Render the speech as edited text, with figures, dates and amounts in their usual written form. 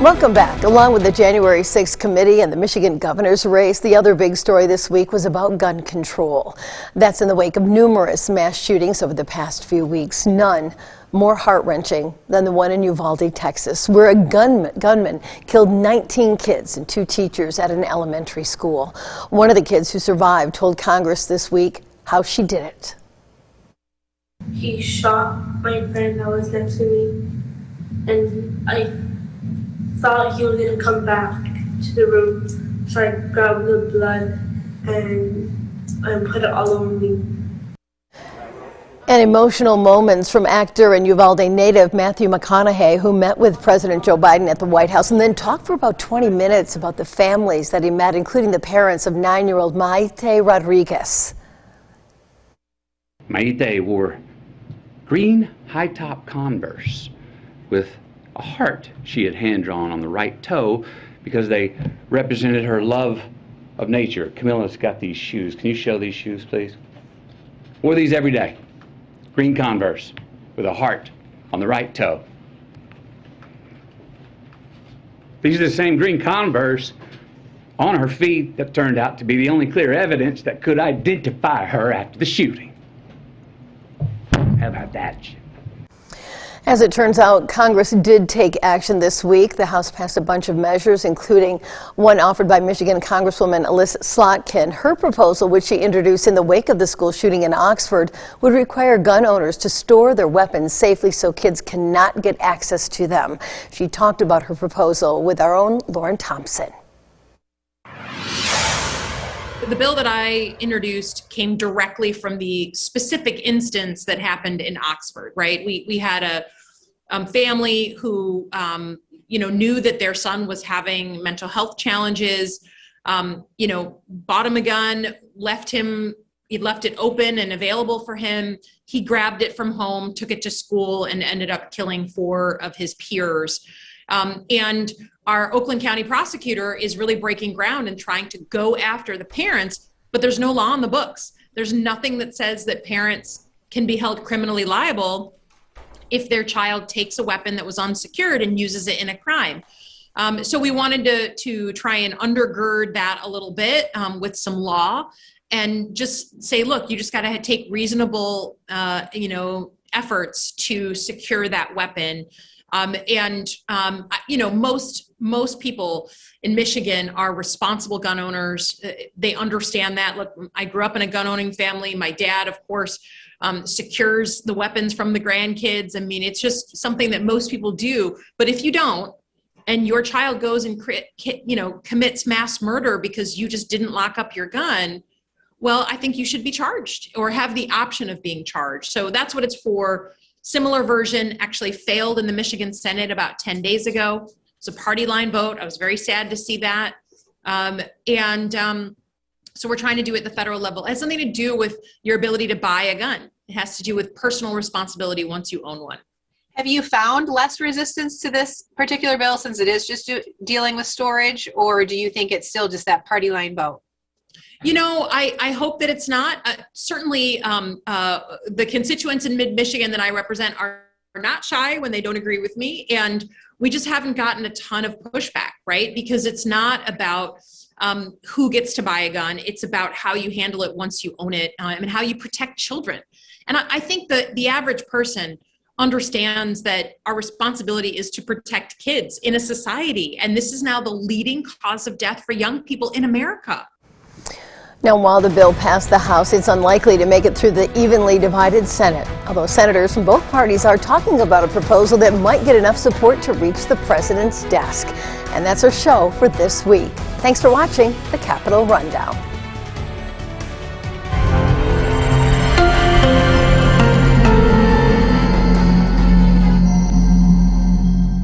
Welcome back. Along with the January 6th committee and the Michigan governor's race, the other big story this week was about gun control. That's in the wake of numerous mass shootings over the past few weeks. None more heart-wrenching than the one in Uvalde, Texas, where a gunman killed 19 kids and 2 teachers at an elementary school. One of the kids who survived told Congress this week how she did it. He shot my friend that was next to me, and I thought he was going to come back to the room, so I grabbed the blood and put it all over me. And emotional moments from actor and Uvalde native Matthew McConaughey, who met with President Joe Biden at the White House and then talked for about 20 minutes about the families that he met, including the parents of 9-year-old Maite Rodriguez. Maite wore green high-top Converse with a heart she had hand-drawn on the right toe because they represented her love of nature. Camilla's got these shoes. Can you show these shoes, please? Wore these every day. Green Converse with a heart on the right toe. These are the same green Converse on her feet that turned out to be the only clear evidence that could identify her after the shooting. How about that? As it turns out, Congress did take action this week. The House passed a bunch of measures, including one offered by Michigan Congresswoman Elissa Slotkin. Her proposal, which she introduced in the wake of the school shooting in Oxford, would require gun owners to store their weapons safely so kids cannot get access to them. She talked about her proposal with our own Lauren Thompson. The bill that I introduced came directly from the specific instance that happened in Oxford, right? We had a family who, knew that their son was having mental health challenges, bought him a gun, left it open and available for him. He grabbed it from home, took it to school, and ended up killing 4 of his peers. And our Oakland County prosecutor is really breaking ground and trying to go after the parents, but there's no law on the books. There's nothing that says that parents can be held criminally liable if their child takes a weapon that was unsecured and uses it in a crime. So we wanted to try and undergird that a little bit with some law and just say, look, you just got to take reasonable, efforts to secure that weapon. Most people in Michigan are responsible gun owners. They understand that. Look, I grew up in a gun owning family. My dad, of course, secures the weapons from the grandkids. I mean, it's just something that most people do. But if you don't, and your child goes and commits mass murder because you just didn't lock up your gun, well, I think you should be charged or have the option of being charged. So that's what it's for. Similar version actually failed in the Michigan Senate about 10 days ago. It's a party line vote. I was very sad to see that. So we're trying to do it at the federal level. It has something to do with your ability to buy a gun. It has to do with personal responsibility once you own one. Have you found less resistance to this particular bill since it is just dealing with storage, or do you think it's still just that party line vote? I hope that it's not. Certainly, the constituents in mid-Michigan that I represent are not shy when they don't agree with me. And we just haven't gotten a ton of pushback, right? Because it's not about who gets to buy a gun. It's about how you handle it once you own it and how you protect children. And I think that the average person understands that our responsibility is to protect kids in a society. And this is now the leading cause of death for young people in America. Now, while the bill passed the House, it's unlikely to make it through the evenly divided Senate, although senators from both parties are talking about a proposal that might get enough support to reach the president's desk. And that's our show for this week. Thanks for watching the Capitol Rundown.